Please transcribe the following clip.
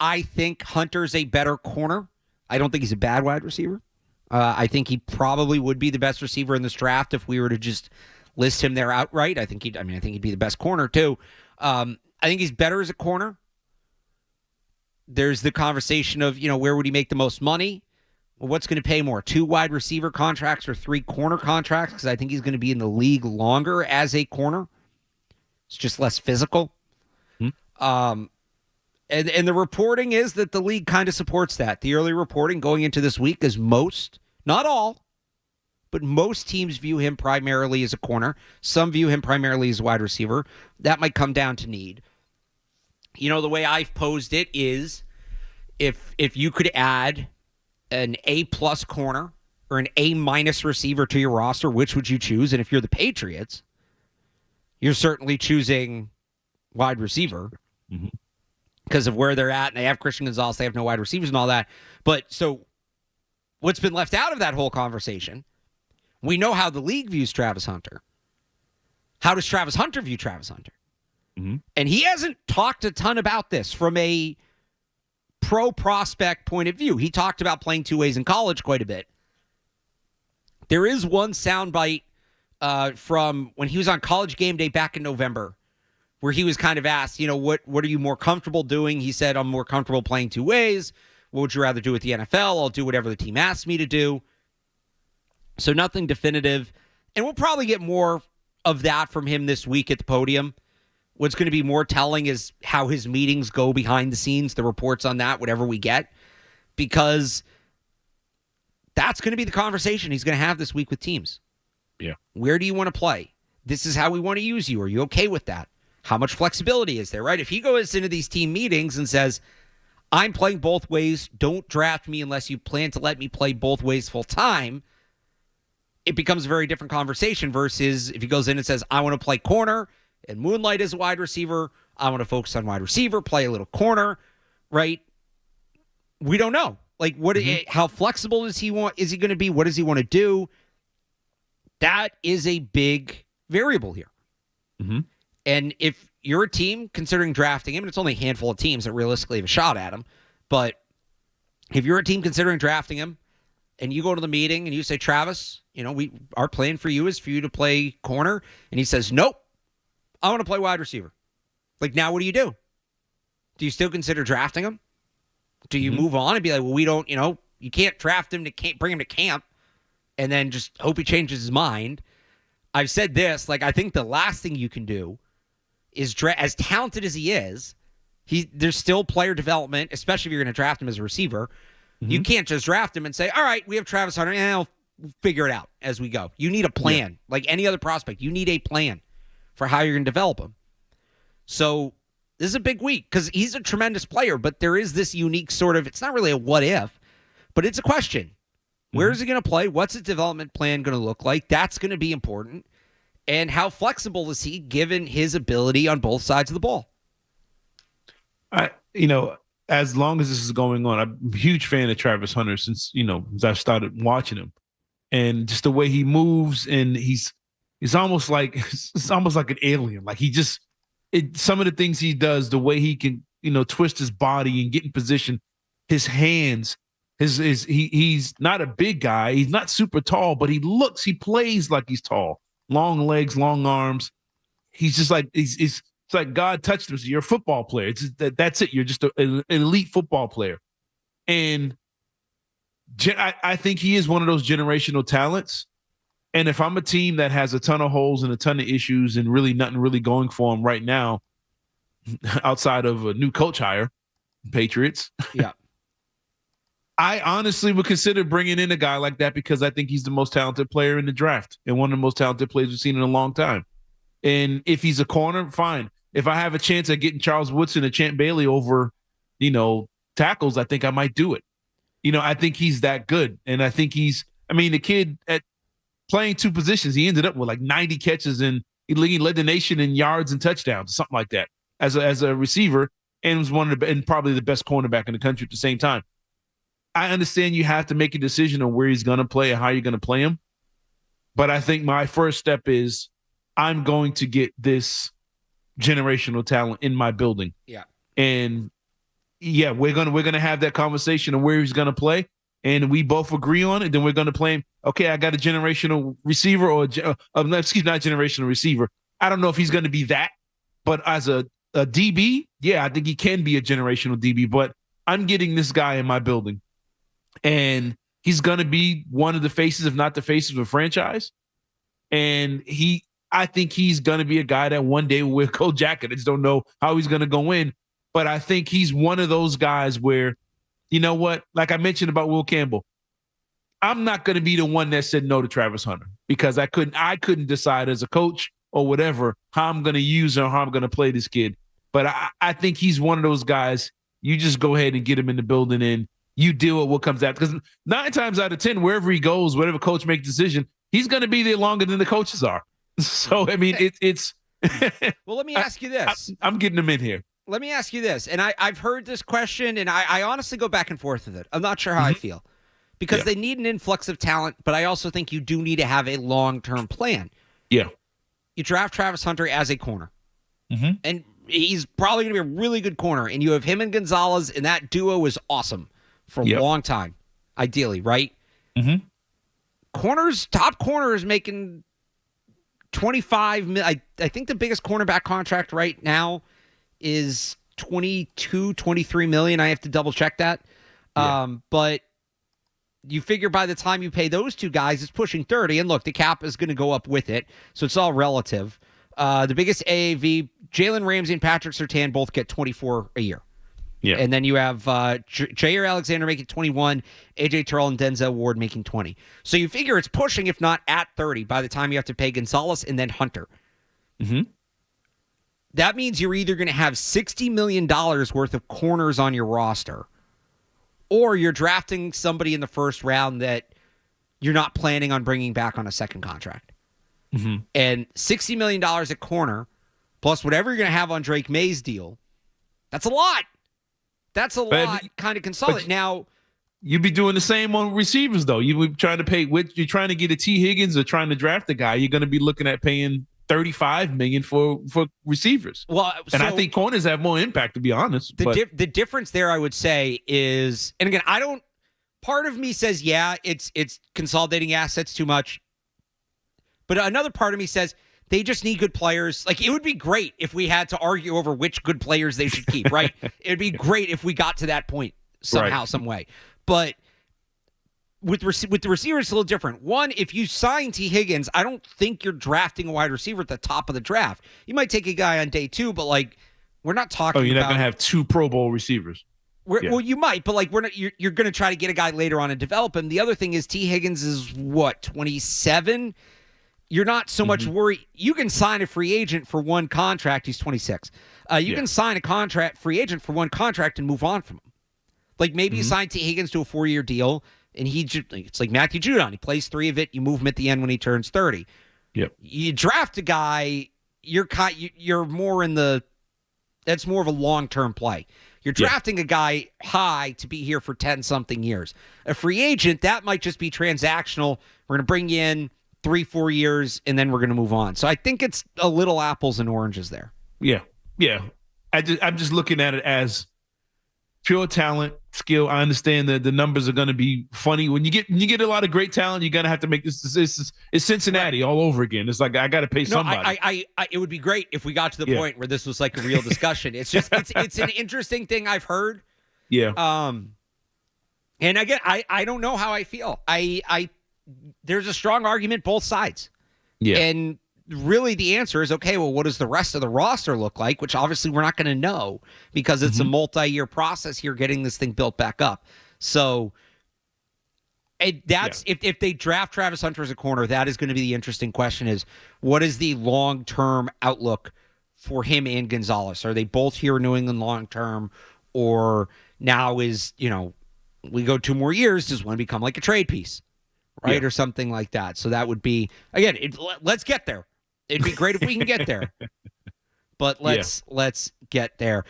I think Hunter's a better corner. I don't think he's a bad wide receiver. I think he probably would be the best receiver in this draft if we were to just list him there outright. I think he'd be the best corner too. I think he's better as a corner. There's the conversation of, where would he make the most money? Well, what's going to pay more, 2 wide receiver contracts or 3 corner contracts? Because I think he's going to be in the league longer as a corner. It's just less physical. And the reporting is that the league kind of supports that. The early reporting going into this week is most, not all, but most teams view him primarily as a corner. Some view him primarily as a wide receiver. That might come down to need. The way I've posed it is if you could add an A-plus corner or an A-minus receiver to your roster, which would you choose? And if you're the Patriots, you're certainly choosing wide receiver because of where they're at. And they have Christian Gonzalez. They have no wide receivers and all that. But so what's been left out of that whole conversation, we know how the league views Travis Hunter. How does Travis Hunter view Travis Hunter? And he hasn't talked a ton about this from a pro prospect point of view. He talked about playing 2 ways in college quite a bit. There is one soundbite from when he was on College Game Day back in November where he was kind of asked, what are you more comfortable doing? He said, I'm more comfortable playing 2 ways. What would you rather do with the NFL? I'll do whatever the team asks me to do. So nothing definitive. And we'll probably get more of that from him this week at the podium. What's going to be more telling is how his meetings go behind the scenes, the reports on that, whatever we get, because that's going to be the conversation he's going to have this week with teams. Yeah. Where do you want to play? This is how we want to use you. Are you okay with that? How much flexibility is there, right? If he goes into these team meetings and says, I'm playing both ways, don't draft me unless you plan to let me play both ways full time, it becomes a very different conversation versus if he goes in and says, I want to play corner and moonlight as a wide receiver, I want to focus on wide receiver, play a little corner, right? We don't know. Like, how flexible is he going to be? What does he want to do? That is a big variable here. And if you're a team considering drafting him, and it's only a handful of teams that realistically have a shot at him, but if you're a team considering drafting him and you go to the meeting and you say, Travis, our plan for you is for you to play corner, and he says, nope, I want to play wide receiver. Like, now what do? Do you still consider drafting him? Do you move on and be like, well, we don't, you can't draft him, bring him to camp and then just hope he changes his mind. I've said this, I think the last thing you can do is, as talented as he is, there's still player development, especially if you're going to draft him as a receiver. You can't just draft him and say, all right, we have Travis Hunter, and I'll figure it out as we go. You need a plan. Yeah. Like any other prospect, you need a plan for how you're going to develop him. So this is a big week because he's a tremendous player, but there is this unique sort of, it's not really a what if, but it's a question. Where is he going to play? What's his development plan going to look like? That's going to be important. And how flexible is he given his ability on both sides of the ball? As long as this is going on, I'm a huge fan of Travis Hunter since I started watching him. And just the way he moves, and he's almost like an alien. Like some of the things he does, the way he can, twist his body and get in position, his hands, he's not a big guy. He's not super tall, but he plays like he's tall. Long legs, long arms. He's just like, it's like God touched him. So you're a football player. That's it. You're just an elite football player. And I think he is one of those generational talents. And if I'm a team that has a ton of holes and a ton of issues and really nothing really going for him right now, outside of a new coach hire, Patriots. Yeah. I honestly would consider bringing in a guy like that because I think he's the most talented player in the draft and one of the most talented players we've seen in a long time. And if he's a corner, fine. If I have a chance at getting Charles Woodson and Champ Bailey over, tackles, I think I might do it. I think he's that good. And I think the kid at playing 2 positions, he ended up with like 90 catches and he led the nation in yards and touchdowns, something like that as a receiver, and was and probably the best cornerback in the country at the same time. I understand you have to make a decision on where he's going to play and how you're going to play him. But I think my first step is I'm going to get this generational talent in my building. Yeah. And yeah, we're gonna have that conversation of where he's gonna play, and we both agree on it. Then we're gonna play him. Okay, I got a generational receiver, not generational receiver. I don't know if he's gonna be that, but as a DB, yeah, I think he can be a generational DB. But I'm getting this guy in my building, and he's gonna be one of the faces, if not the faces, of a franchise. And I think he's gonna be a guy that one day will wear a gold jacket. I just don't know how he's gonna go in. But I think he's one of those guys where, you know what, like I mentioned about Will Campbell, I'm not going to be the one that said no to Travis Hunter because I couldn't decide as a coach or whatever how I'm going to use or how I'm going to play this kid. But I think he's one of those guys. You just go ahead and get him in the building and you deal with what comes out. Because 9 times out of 10, wherever he goes, whatever coach makes a decision, he's going to be there longer than the coaches are. So, I mean, it's well, let me ask you this. I'm getting him in here. Let me ask you this, and I've heard this question, and I honestly go back and forth with it. I'm not sure how I feel because they need an influx of talent, but I also think you do need to have a long-term plan. Yeah. You draft Travis Hunter as a corner, and he's probably going to be a really good corner, and you have him and Gonzalez, and that duo is awesome for a long time, ideally, right? Top corners making $25 million. I think the biggest cornerback contract right now is 23 million. I have to double check that. But you figure by the time you pay those two guys, it's pushing 30. And look, the cap is going to go up with it. So it's all relative. The biggest AAV, Jalen Ramsey and Patrick Surtain both get 24 a year. Yeah. And then you have Jair Alexander making 21, AJ Terrell and Denzel Ward making 20. So you figure it's pushing, if not at 30, by the time you have to pay Gonzalez and then Hunter. That means you're either going to have $60 million worth of corners on your roster, or you're drafting somebody in the first round that you're not planning on bringing back on a second contract. And $60 million at corner, plus whatever you're going to have on Drake May's deal, that's a lot. That's a lot kind of consolidate. Now, you'd be doing the same on receivers, though. You're trying to pay, you're trying to get a T. Higgins or trying to draft a guy. You're going to be looking at paying $35 million for receivers. Well, and I think corners have more impact, to be honest. The difference there, I would say, is, and again, part of me says, yeah, it's consolidating assets too much. But another part of me says they just need good players. Like, it would be great if we had to argue over which good players they should keep, right? It would be great if we got to that point somehow, some way. But with the receivers, it's a little different. One, if you sign T. Higgins, I don't think you're drafting a wide receiver at the top of the draft. You might take a guy on day 2, but like, we're not talking. You're not going to have 2 Pro Bowl receivers. Well, you might, but like, we're not. You're going to try to get a guy later on and develop him. The other thing is T. Higgins is what, 27. You're not so much worried. You can sign a free agent for one contract. He's 26. You can sign a free agent for one contract and move on from him. Like, maybe you sign T. Higgins to a 4-year deal. And it's like Matthew Judon. He plays 3 of it. You move him at the end when he turns 30. Yep. You draft a guy, you're more in the – that's more of a long-term play. You're drafting a guy high to be here for 10-something years. A free agent, that might just be transactional. We're going to bring you in 3-4 years, and then we're going to move on. So I think it's a little apples and oranges there. Yeah. I'm just looking at it as pure talent, skill. I understand that the numbers are going to be funny when you get a lot of great talent. You're going to have to make this. It's Cincinnati all over again. It's like I got to pay somebody. It would be great if we got to the point where this was like a real discussion. It's just it's an interesting thing I've heard. Yeah. And again, I don't know how I feel. There's a strong argument both sides. Yeah. And really the answer is, okay, well, what does the rest of the roster look like? Which obviously we're not going to know because it's a multi-year process here getting this thing built back up. So if they draft Travis Hunter as a corner, that is going to be the interesting question is, what is the long-term outlook for him and Gonzalez? Are they both here in New England long-term, or now is, we go 2 more years, does one become like a trade piece, right? Or something like that. So that would be, again, let's get there. It'd be great if we can get there. But let's get there.